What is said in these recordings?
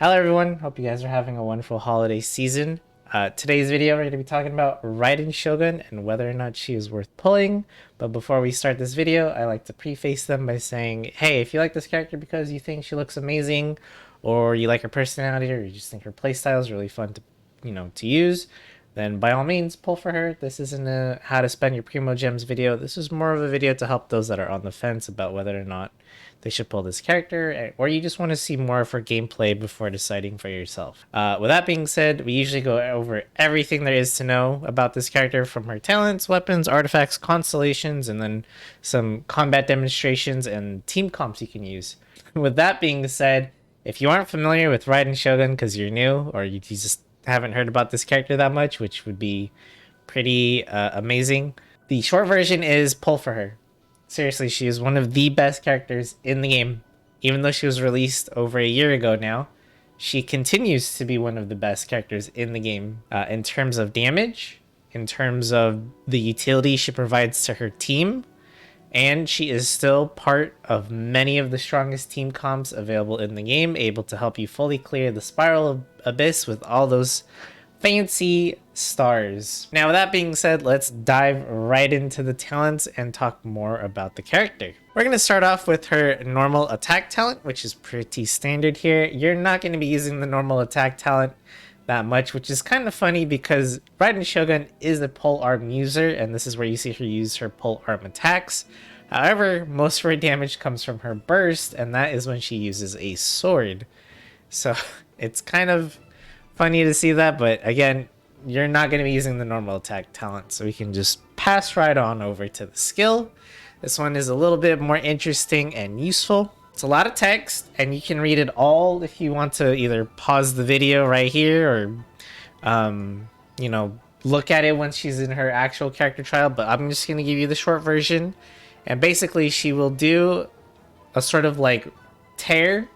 Hello everyone, hope you guys are having a wonderful holiday season. Today's video we're going to be talking about Raiden Shogun and whether or not she is worth pulling. But before we start this video, I like to preface them by saying, hey, if you like this character because you think she looks amazing, or you like her personality, or you just think her playstyle is really fun to use, then by all means pull for her. This isn't a how to spend your primogems video. This is more of a video to help those that are on the fence about whether or not they should pull this character, or you just want to see more of her gameplay before deciding for yourself. With that being said, we usually go over everything there is to know about this character, from her talents, weapons, artifacts, constellations, and then some combat demonstrations and team comps you can use. With that being said, if you aren't familiar with Raiden Shogun because you're new, or you just haven't heard about this character that much, which would be pretty amazing, the short version is pull for her. Seriously, she is one of the best characters in the game. Even though she was released over a year ago now, she continues to be one of the best characters in the game in terms of damage, in terms of the utility she provides to her team, and she is still part of many of the strongest team comps available in the game, able to help you fully clear the Spiral Abyss with all those fancy stars. Now, with that being said, let's dive right into the talents and talk more about the character. We're going to start off with her normal attack talent, which is pretty standard here. You're not going to be using the normal attack talent that much, which is kind of funny because Raiden Shogun is a pole arm user, and this is where you see her use her pole arm attacks. However, most of her damage comes from her burst, and that is when she uses a sword. So it's kind of funny to see that, but again, you're not going to be using the normal attack talent, so we can just pass right on over to the skill. This one is a little bit more interesting and useful. It's a lot of text, and you can read it all if you want to either pause the video right here or look at it once she's in her actual character trial, but I'm just going to give you the short version. And basically she will do a sort of like tear,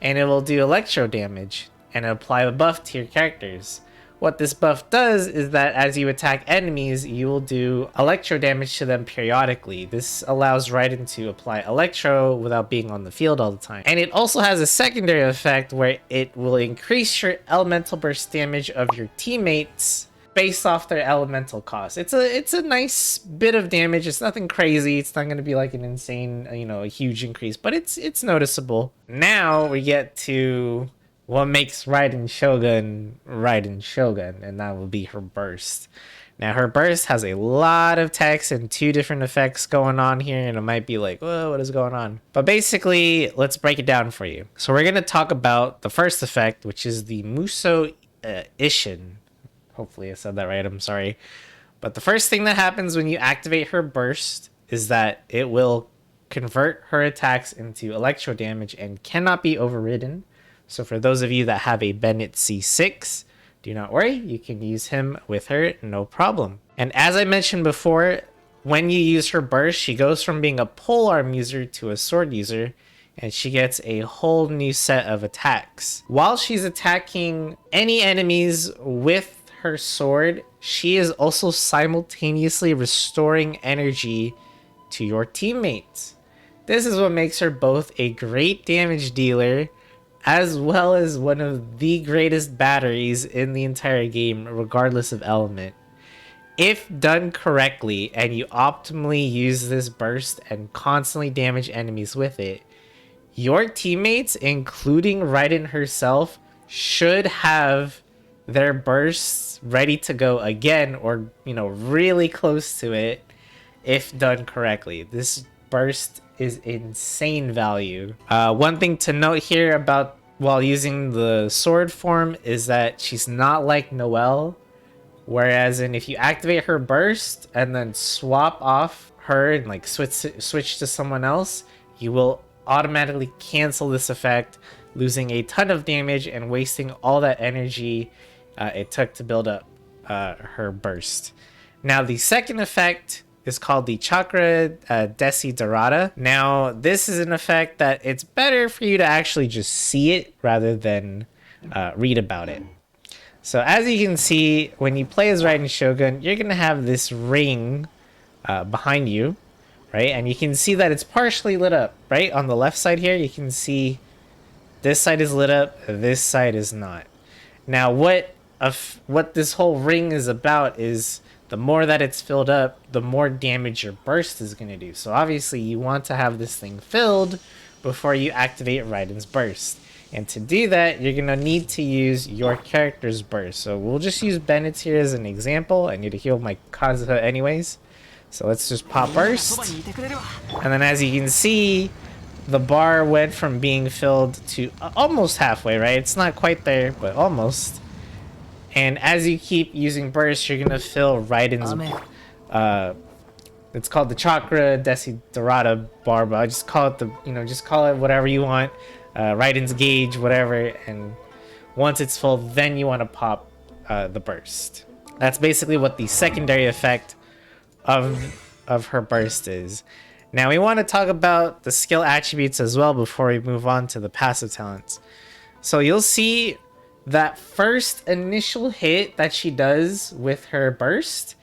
and it will do electro damage and apply a buff to your characters. What this buff does is that as you attack enemies, you will do electro damage to them periodically. This allows Raiden to apply electro without being on the field all the time. And it also has a secondary effect where it will increase your elemental burst damage of your teammates based off their elemental cost. It's a nice bit of damage. It's nothing crazy. It's not going to be like an insane, a huge increase, but it's noticeable. Now we get to what makes Raiden Shogun, and that will be her burst. Now, her burst has a lot of text and two different effects going on here, and it might be like, whoa, what is going on? But basically, let's break it down for you. So we're going to talk about the first effect, which is the Muso Ishin. Hopefully I said that right, I'm sorry. But the first thing that happens when you activate her burst is that it will convert her attacks into electro damage and cannot be overridden. So for those of you that have a Bennett C6, do not worry, you can use him with her, no problem. And as I mentioned before, when you use her burst, she goes from being a polearm user to a sword user, and she gets a whole new set of attacks. While she's attacking any enemies with her sword, she is also simultaneously restoring energy to your teammates. This is what makes her both a great damage dealer as well as one of the greatest batteries in the entire game, regardless of element. If done correctly and you optimally use this burst and constantly damage enemies with it, your teammates, including Raiden herself, should have their bursts ready to go again, or really close to it if done correctly. This burst is insane value. One thing to note here about while using the sword form is that she's not like Noelle, whereas if you activate her burst and then swap off her and like switch to someone else, you will automatically cancel this effect, losing a ton of damage and wasting all that energy it took to build up her burst. Now, the second effect is called the Chakra Desiderata. Now, this is an effect that it's better for you to actually just see it rather than read about it. So as you can see, when you play as Raiden Shogun, you're going to have this ring behind you, right? And you can see that it's partially lit up, right? On the left side here, you can see This side is lit up, this side is not. Now, what this whole ring is about is the more that it's filled up, the more damage your burst is going to do. So obviously you want to have this thing filled before you activate Raiden's burst. And to do that, you're going to need to use your character's burst. So we'll just use Bennett's here as an example. I need to heal my Kazuha anyways. So let's just pop burst. And then as you can see, the bar went from being filled to almost halfway, right? It's not quite there, but almost. And as you keep using burst, you're gonna fill Raiden's it's called the Chakra Desiderata bar, but I just call it just call it whatever you want. Raiden's gauge, whatever, and once it's full, then you want to pop the burst. That's basically what the secondary effect of her burst is. Now we want to talk about the skill attributes as well before we move on to the passive talents. So you'll see that first initial hit that she does with her burst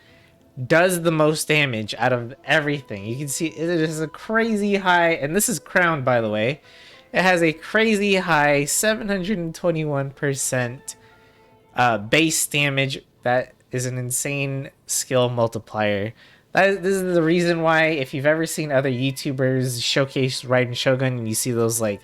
does the most damage out of everything. You can see it is a crazy high, and this is crowned, by the way. It has a crazy high 721% base damage. That is an insane skill multiplier. This is the reason why, if you've ever seen other YouTubers showcase Raiden Shogun and you see those like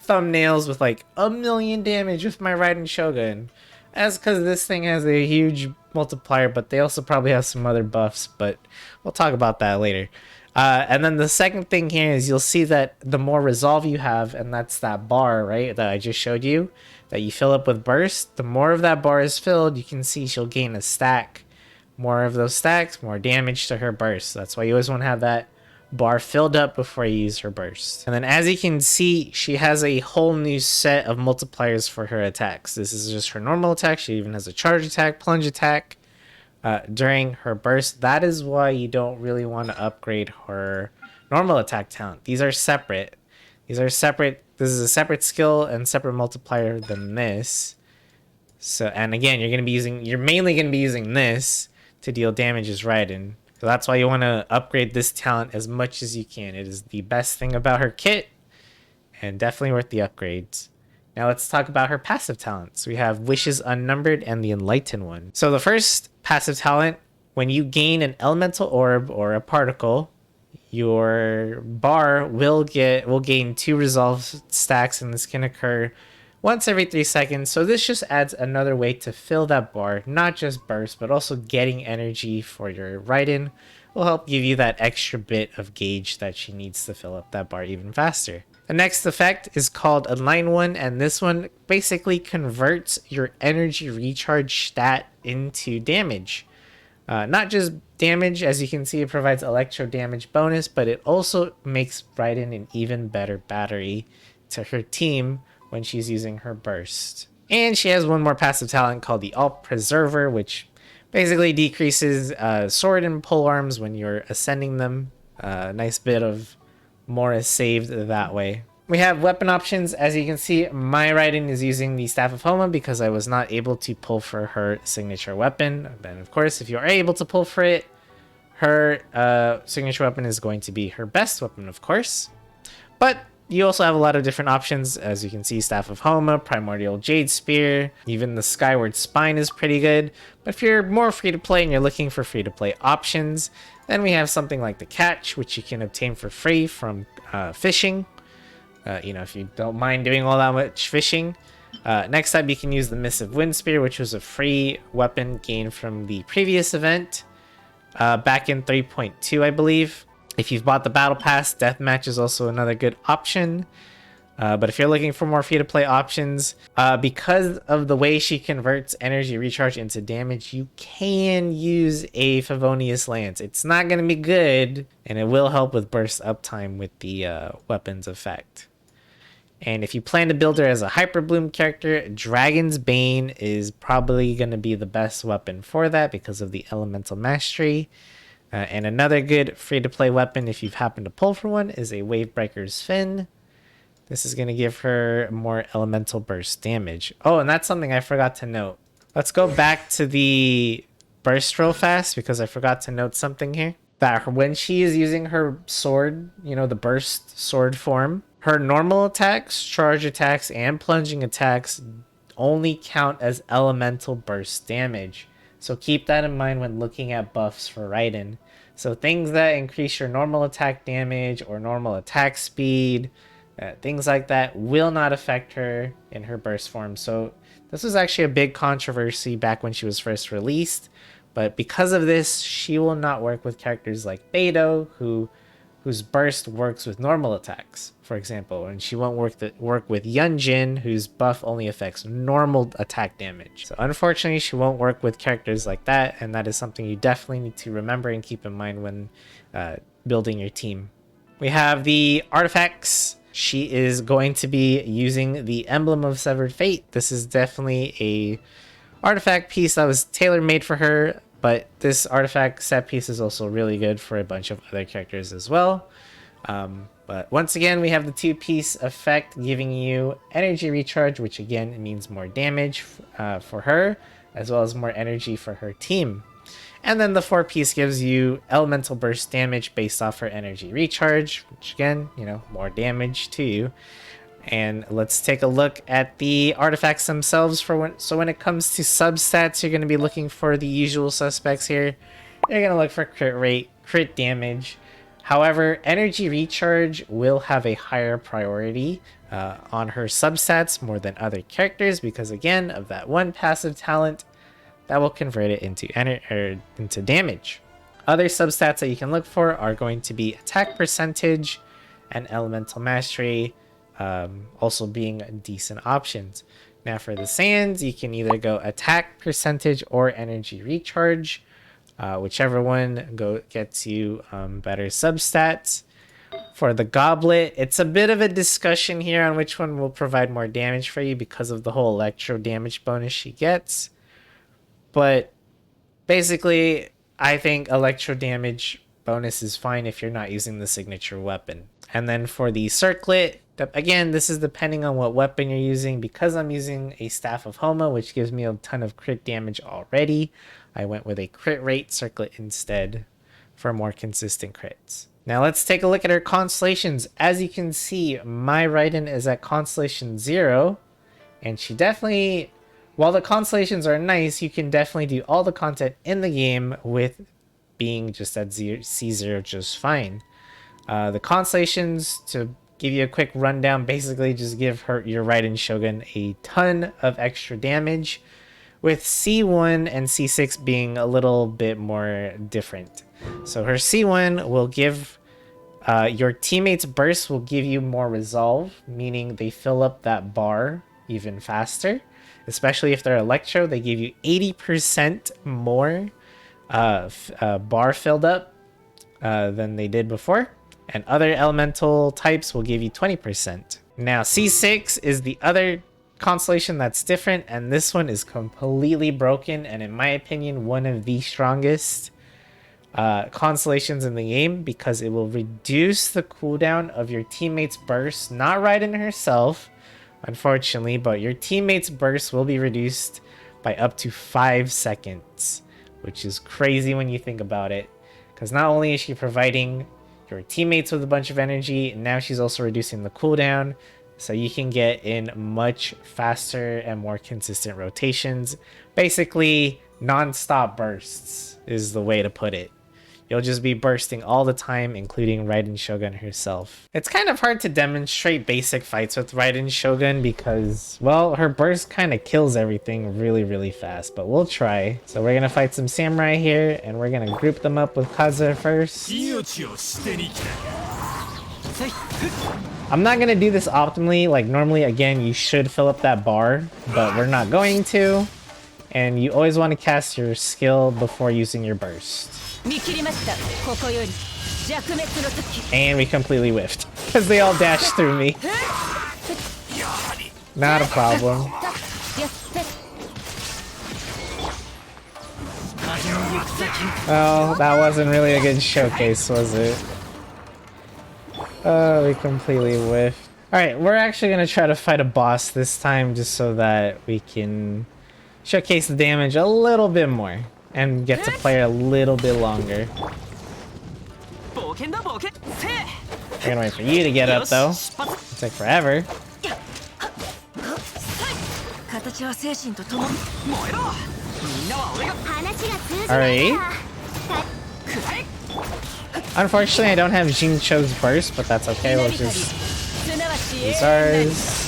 thumbnails with like 1,000,000 damage with my Raiden Shogun, that's because this thing has a huge multiplier, but they also probably have some other buffs, but we'll talk about that later. And then the second thing here is you'll see that the more resolve you have, and that's that bar, right, that I just showed you, that you fill up with burst, the more of that bar is filled, you can see she'll gain a stack. More of those stacks, more damage to her burst. That's why you always want to have that bar filled up before you use her burst. And then as you can see, she has a whole new set of multipliers for her attacks. This is just her normal attack. She even has a charge attack, plunge attack during her burst. That is why you don't really want to upgrade her normal attack talent. These are separate. These are separate. This is a separate skill and separate multiplier than this. So, and again, you're mainly going to be using this to deal damage as Raiden. So that's why you want to upgrade this talent as much as you can. It is the best thing about her kit and definitely worth the upgrades. Now let's talk about her passive talents. We have Wishes Unnumbered and the Enlightened one. So the first passive talent, when you gain an elemental orb or a particle, your bar will gain 2 resolve stacks, and this can occur once every 3 seconds. So this just adds another way to fill that bar, not just burst, but also getting energy for your Raiden will help give you that extra bit of gauge that she needs to fill up that bar even faster. The next effect is called Align One, and this one basically converts your energy recharge stat into damage. Not just damage, as you can see, it provides electro damage bonus, but it also makes Raiden an even better battery to her team when she's using her burst. And she has one more passive talent called the Alt Preserver, which basically decreases sword and polearms when you're ascending them. Nice bit of more is saved that way. We have weapon options. As you can see, my Raiden is using the Staff of Homa because I was not able to pull for her signature weapon. And of course, if you are able to pull for it, her signature weapon is going to be her best weapon, of course. But you also have a lot of different options. As you can see, Staff of Homa, Primordial Jade Spear, even the Skyward Spine is pretty good. But if you're more free to play and you're looking for free to play options, then we have something like the Catch, which you can obtain for free from fishing. If you don't mind doing all that much fishing. Next up, you can use the Missive Wind Spear, which was a free weapon gained from the previous event back in 3.2, I believe. If you've bought the Battle Pass, Deathmatch is also another good option. But if you're looking for more free-to-play options, because of the way she converts energy recharge into damage, you can use a Favonius Lance. It's not going to be good, and it will help with burst uptime with the weapons effect. And if you plan to build her as a Hyper Bloom character, Dragon's Bane is probably going to be the best weapon for that because of the Elemental Mastery. And another good free-to-play weapon, if you've happened to pull for one, is a Wavebreaker's Fin. This is going to give her more elemental burst damage. Oh, and that's something I forgot to note. Let's go back to the burst real fast because I forgot to note something here. That when she is using her sword, the burst sword form, Her normal attacks, charge attacks, and plunging attacks only count as elemental burst damage. So keep that in mind when looking at buffs for Raiden. So things that increase your normal attack damage or normal attack speed, things like that will not affect her in her burst form. So this was actually a big controversy back when she was first released. But because of this, she will not work with characters like Beidou, whose burst works with normal attacks, for example, and she won't work with Yunjin, whose buff only affects normal attack damage. So unfortunately, she won't work with characters like that, and that is something you definitely need to remember and keep in mind when building your team. We have the artifacts. She is going to be using the Emblem of Severed Fate. This is definitely a artifact piece that was tailor-made for her, but this artifact set piece is also really good for a bunch of other characters as well. But once again, we have the 2-piece effect giving you energy recharge, which again means more damage for her, as well as more energy for her team. And then the 4-piece gives you elemental burst damage based off her energy recharge, which again, more damage to you. And let's take a look at the artifacts themselves. So when it comes to substats, you're going to be looking for the usual suspects here. You're going to look for crit rate, crit damage. However, energy recharge will have a higher priority on her substats more than other characters because, again, of that one passive talent that will convert it into damage. Other substats that you can look for are going to be attack percentage and elemental mastery, also being decent options. Now for the sands, you can either go attack percentage or energy recharge, whichever one gets you better substats. For the goblet, it's a bit of a discussion here on which one will provide more damage for you because of the whole electro damage bonus she gets. But basically, I think electro damage bonus is fine if you're not using the signature weapon. And then for the circlet, again, this is depending on what weapon you're using. Because I'm using a Staff of Homa, which gives me a ton of crit damage already, I went with a crit rate circlet instead for more consistent crits. Now let's take a look at her constellations. As you can see, my Raiden is at Constellation 0, and she definitely, while the constellations are nice, you can definitely do all the content in the game with being just at C0 just fine. The constellations, to give you a quick rundown, basically just give your Raiden Shogun a ton of extra damage, with C1 and C6 being a little bit more different. So her C1 will give your teammates' burst will give you more resolve, meaning they fill up that bar even faster. Especially if they're electro, they give you 80% more bar filled up than they did before. And other elemental types will give you 20%. Now C6 is the other constellation that's different, and this one is completely broken, and in my opinion, one of the strongest constellations in the game, because it will reduce the cooldown of your teammates' burst, not Raiden herself, unfortunately, but your teammates' burst will be reduced by up to 5 seconds, which is crazy when you think about it, because not only is she providing your teammates with a bunch of energy, and now she's also reducing the cooldown, so you can get in much faster and more consistent rotations. Basically, non-stop bursts is the way to put it. You'll just be bursting all the time, including Raiden Shogun herself. It's kind of hard to demonstrate basic fights with Raiden Shogun because, well, her burst kind of kills everything really, really fast, but we'll try. So we're gonna fight some samurai here, and we're gonna group them up with Kazuha first. I'm not gonna do this optimally. Like normally, again, you should fill up that bar, but we're not going to. And you always want to cast your skill before using your burst. And we completely whiffed because they all dashed through me. Not a problem. Oh, that wasn't really a good showcase, was it? Oh, we completely whiffed. Alright, we're actually going to try to fight a boss this time just so that we can showcase the damage a little bit more and get to play a little bit longer. We're gonna wait for you to get up though. Take forever. Alright. Unfortunately, I don't have Jin Cho's burst, but that's okay. We'll just use ours.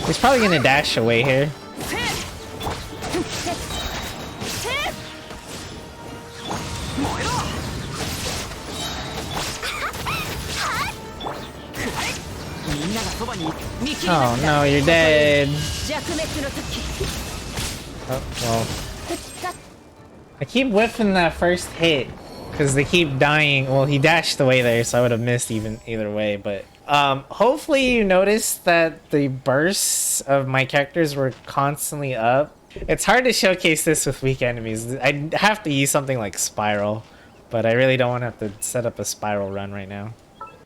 He's probably gonna dash away here. Oh no, you're dead. Oh, well. I keep whiffing that first hit because they keep dying. Well, he dashed away there, so I would have missed either way. But hopefully you noticed that the bursts of my characters were constantly up. It's hard to showcase this with weak enemies. I'd have to use something like Spiral, but I really don't want to have to set up a Spiral run right now.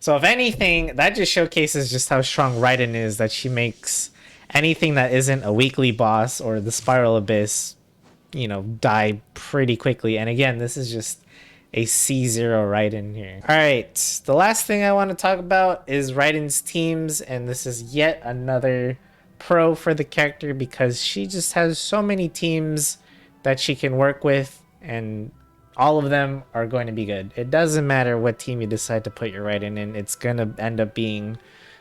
So if anything, that just showcases just how strong Raiden is, that she makes anything that isn't a weekly boss or the Spiral Abyss, you know, die pretty quickly. And again, this is just a C0 Raiden here. Alright, the last thing I want to talk about is Raiden's teams, and this is yet another pro for the character because she just has so many teams that she can work with, and all of them are going to be good. It doesn't matter what team you decide to put your Raiden in, it's going to end up being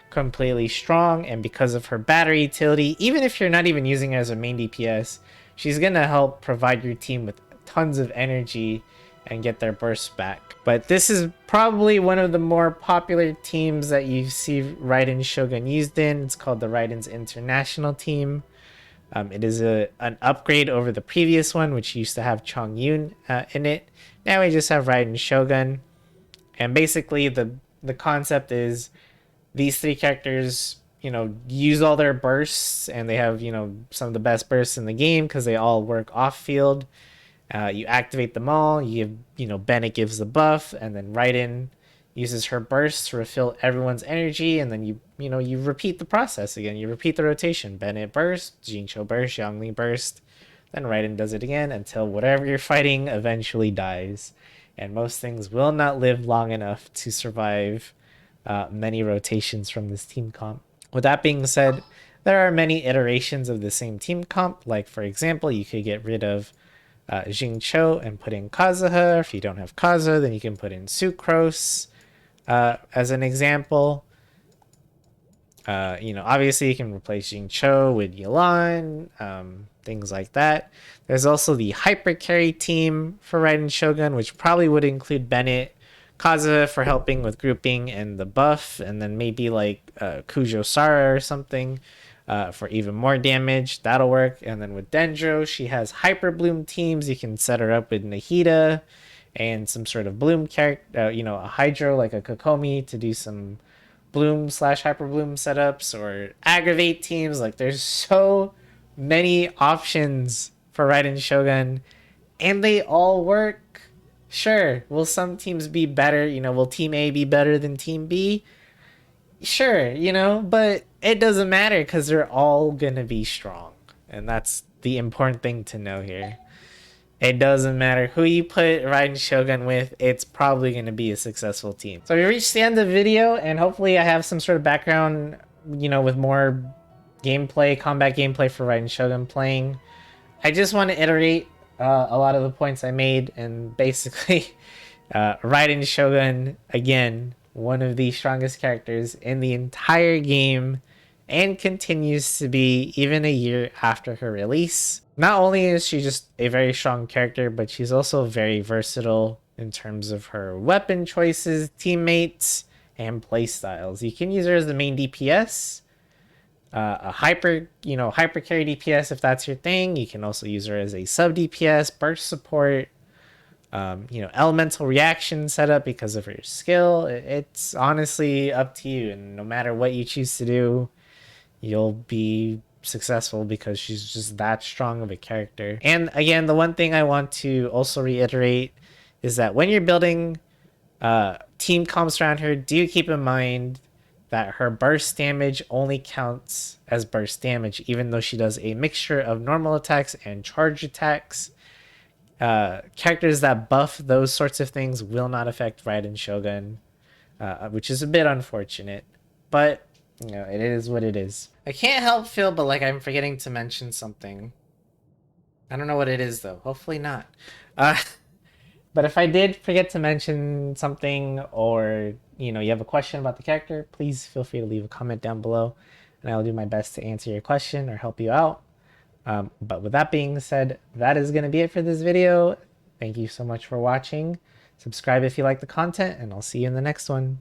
completely strong. And because of her battery utility, even if you're not even using her as a main DPS, she's going to help provide your team with tons of energy and get their bursts back. But this is probably one of the more popular teams that you see Raiden Shogun used in. It's called the Raiden's International team. It is an upgrade over the previous one, which used to have Chong Yun in it. Now we just have Raiden Shogun. And basically the concept is these three characters, you know, use all their bursts, and they have, you know, some of the best bursts in the game because they all work off field. You activate them all, you give, you know, Bennett gives the buff, and then Raiden uses her burst to refill everyone's energy, and then you repeat the process again. You repeat the rotation. Bennett burst, Jincho burst, Yongli burst, then Raiden does it again until whatever you're fighting eventually dies. And most things will not live long enough to survive many rotations from this team comp. With that being said, there are many iterations of the same team comp. Like, for example, you could get rid of Jincho and put in Kazuha. If you don't have Kazuha, then you can put in Sucrose as an example. You know, obviously you can replace Jincho with Yelan, things like that. There's also the Hyper Carry team for Raiden Shogun, which probably would include Bennett, Kazuha for helping with grouping and the buff, and then maybe like Kujo Sara or something for even more damage. That'll work. And then with Dendro, she has Hyper Bloom teams. You can set her up with Nahida and some sort of Bloom character, you know, a Hydro like a Kokomi to do some Bloom / Hyper Bloom setups, or Aggravate teams. Like, there's so many options for Raiden Shogun, and they all work. Sure, will some teams be better? You know, will Team A be better than Team B? Sure, you know, but it doesn't matter because they're all gonna be strong, and that's the important thing to know here. It doesn't matter who you put Raiden Shogun with, it's probably going to be a successful team. So we reached the end of the video, and hopefully I have some sort of background, you know, with more gameplay, combat gameplay for Raiden Shogun playing. I just want to iterate a lot of the points I made, and basically Raiden Shogun, again, one of the strongest characters in the entire game, and continues to be even a year after her release. Not only is she just a very strong character, but she's also very versatile in terms of her weapon choices, teammates, and playstyles. You can use her as the main DPS, a hyper carry DPS if that's your thing. You can also use her as a sub DPS, burst support, you know, elemental reaction setup because of her skill. It's honestly up to you, and no matter what you choose to do, you'll be successful because she's just that strong of a character. And again, the one thing I want to also reiterate is that when you're building team comps around her, do keep in mind that her burst damage only counts as burst damage, even though she does a mixture of normal attacks and charge attacks. Characters that buff those sorts of things will not affect Raiden Shogun, which is a bit unfortunate, but you know, it is what it is. I can't help feel, but like I'm forgetting to mention something. I don't know what it is though. Hopefully not. Uh, But if I did forget to mention something, or you know, you have a question about the character, please feel free to leave a comment down below and I'll do my best to answer your question or help you out. But with that being said, that is going to be it for this video. Thank you so much for watching. Subscribe if you like the content, and I'll see you in the next one.